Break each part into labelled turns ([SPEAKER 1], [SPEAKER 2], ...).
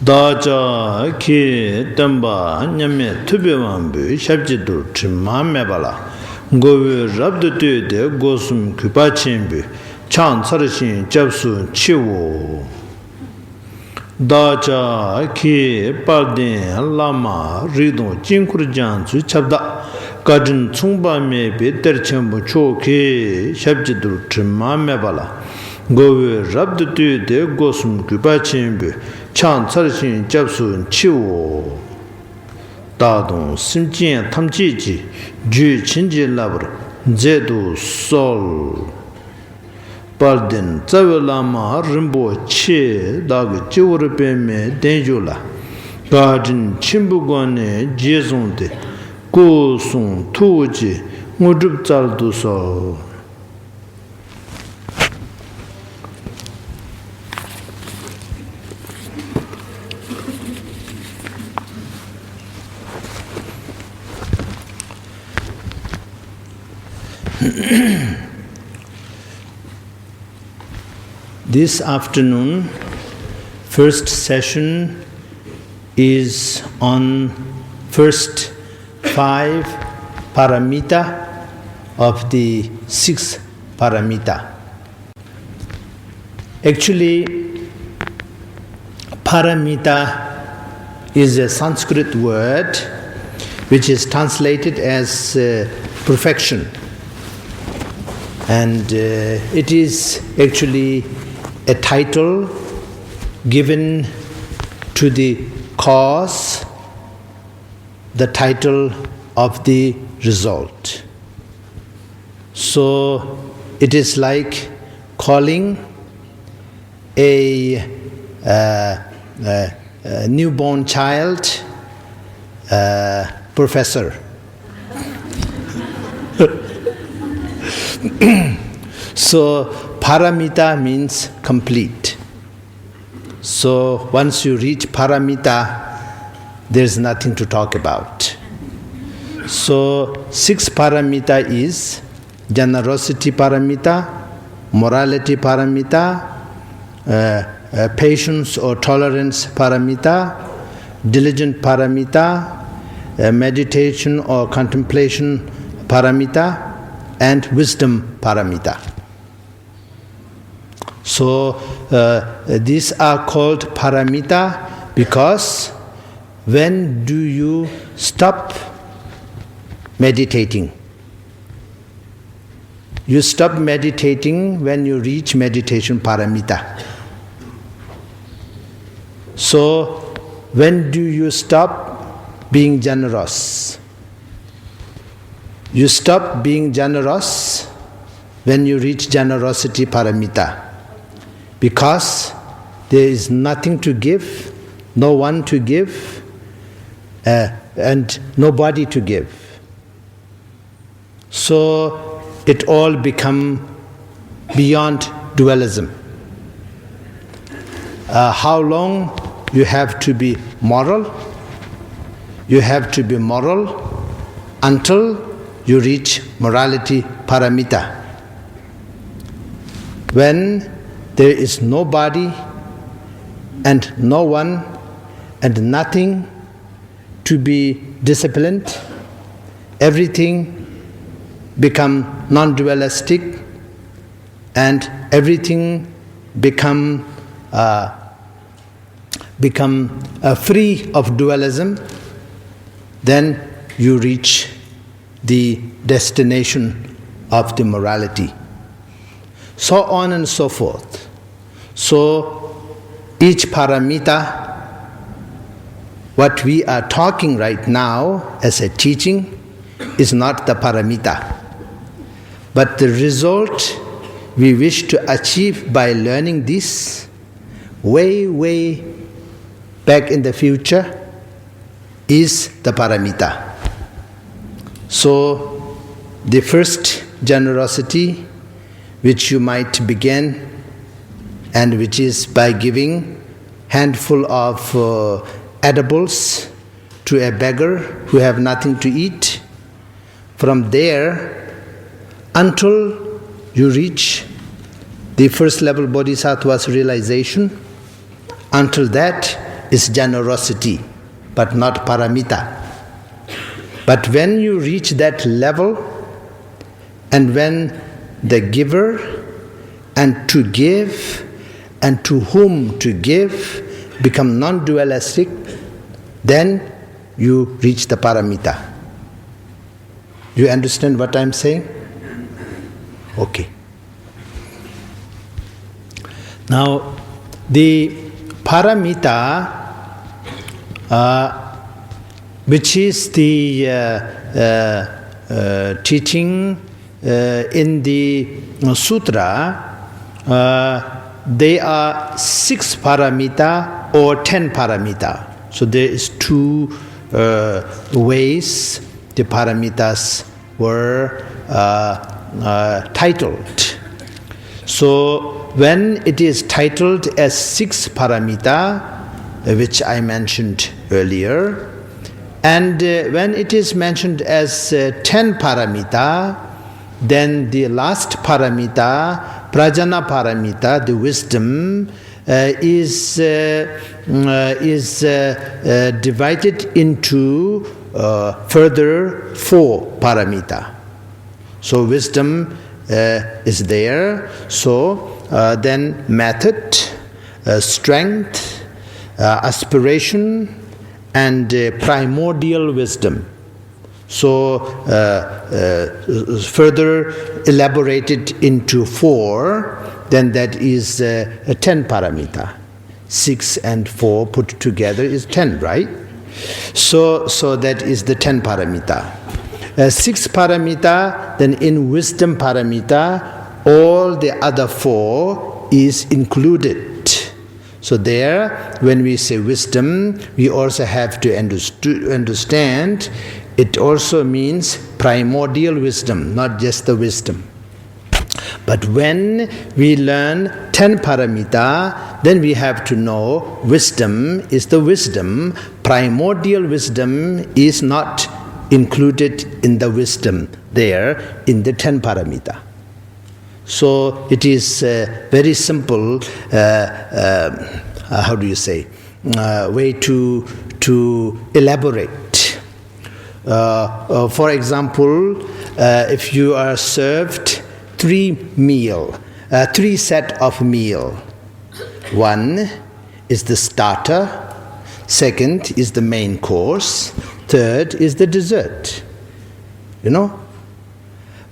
[SPEAKER 1] 다자 키 덤바 냠메 투베만부 샵지도 timamebala 고베 랍드되데 고숨 규바친부 찬서르신 접수 치우 다자 키 빠딘 라마 리도 징쿠르잔주 찹다 가진 충밤에 베터첨부 초케 샵지도 timamebala 고베 랍드되데 고숨 규바친부 찬서르신 접수 치우 다동 심진 탐지지 주 친지라버 제도 솔 발든 자벨라마 림보 치 다그 지오르베메 덴줄라 가진 침부관의 제송데 고송 투지 모줍잘도서 This afternoon, first session is on first 5 paramita of the 6th paramita. Actually, paramita is a Sanskrit word which is translated as perfection. And it is actually a title given to the cause, the title of the result. So it is like calling a newborn child professor. So paramita means complete. So once you reach paramita, there is nothing to talk about. So 6 paramita is generosity paramita, morality paramita, patience or tolerance paramita, diligent paramita, meditation or contemplation paramita, and wisdom paramita. So these are called paramita because when do you stop meditating? You stop meditating when you reach meditation paramita. So when do you stop being generous? You stop being generous when you reach generosity paramita. Because there is nothing to give, no one to give, and nobody to give. So it all become beyond dualism. How long you have to be moral? You have to be moral until you reach morality paramita. When there is nobody and no one and nothing to be disciplined, everything become non-dualistic and everything become free of dualism, then you reach the destination of the morality. So on and so forth. So each paramita, what we are talking right now as a teaching, is not the paramita. But the result we wish to achieve by learning this way back in the future is the paramita. So the first generosity which you might begin, and which is by giving handful of edibles to a beggar who have nothing to eat. From there until you reach the first level bodhisattva's realization, until that is generosity, but not paramita. But when you reach that level, and when the giver and to give and to whom to give become non-dualistic, then you reach the paramita. Do you understand what I'm saying? Okay. Now, the paramita, which is the teaching in the sutra, they are 6 paramita or 10 paramita. So there is 2 ways the paramitas were titled. So when it is titled as 6 paramita, which I mentioned earlier, and when it is mentioned as 10 paramita, then the last paramita, prajna paramita, the wisdom, is divided into further 4 paramita. So wisdom is there. So then method, strength, aspiration, and primordial wisdom. So further elaborated into 4, then that is 10 paramita. 6 and 4 put together is 10, right? So that is the 10 paramita. 6 paramita, then in wisdom paramita, all the other 4 is included. So there, when we say wisdom, we also have to understand it also means primordial wisdom, not just the wisdom. But when we learn 10 paramita, then we have to know wisdom is the wisdom. Primordial wisdom is not included in the wisdom there in the 10 paramita. So it is very simple, way to elaborate. For example, if you are served 3 set of meal. 1 is the starter, 2nd is the main course, 3rd is the dessert.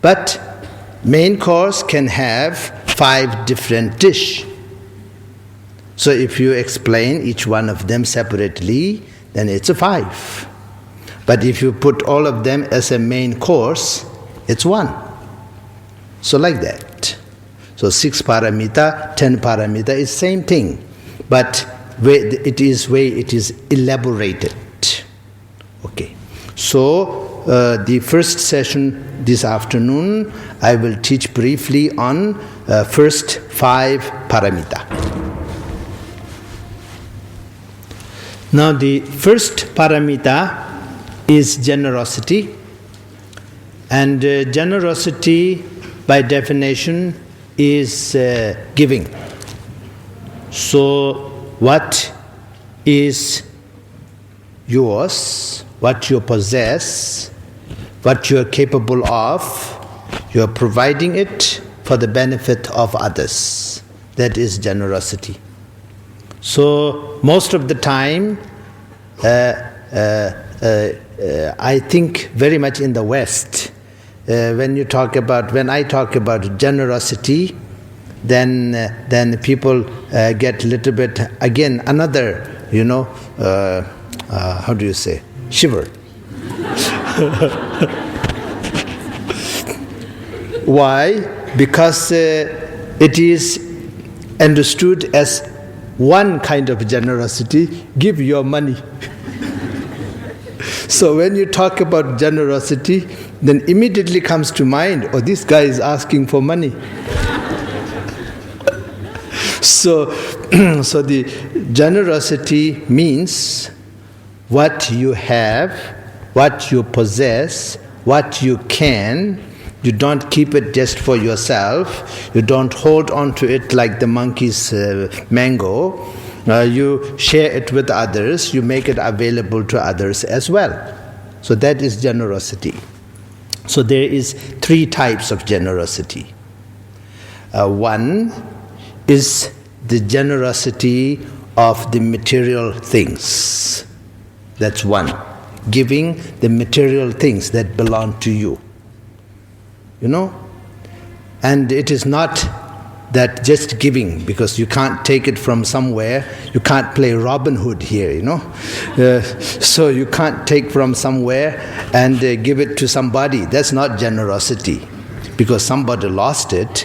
[SPEAKER 1] But main course can have 5 different dishes. So if you explain each one of them separately, then it's a 5. But if you put all of them as a main course, it's 1. So like that. So 6 paramita, 10 paramita is same thing, but it is elaborated. Okay. So the first session this afternoon, I will teach briefly on first 5 paramita. Now the first paramita is generosity, and generosity by definition is giving. So what is yours, what you possess, what you are capable of, you are providing it for the benefit of others. That is generosity. So most of the time, I think very much in the West, when I talk about generosity, then people get a little bit, again, another, shiver. Why? Because it is understood as one kind of generosity, give your money. So when you talk about generosity, then immediately comes to mind, oh, this guy is asking for money. So the generosity means what you have, what you possess, what you can. You don't keep it just for yourself. You don't hold on to it like the monkey's mango. You share it with others, you make it available to others as well. So that is generosity. So there is 3 types of generosity. One is the generosity of the material things. That's one. Giving the material things that belong to you. And it is not that just giving, because you can't take it from somewhere. You can't play Robin Hood here, so you can't take from somewhere and give it to somebody. That's not generosity, because somebody lost it.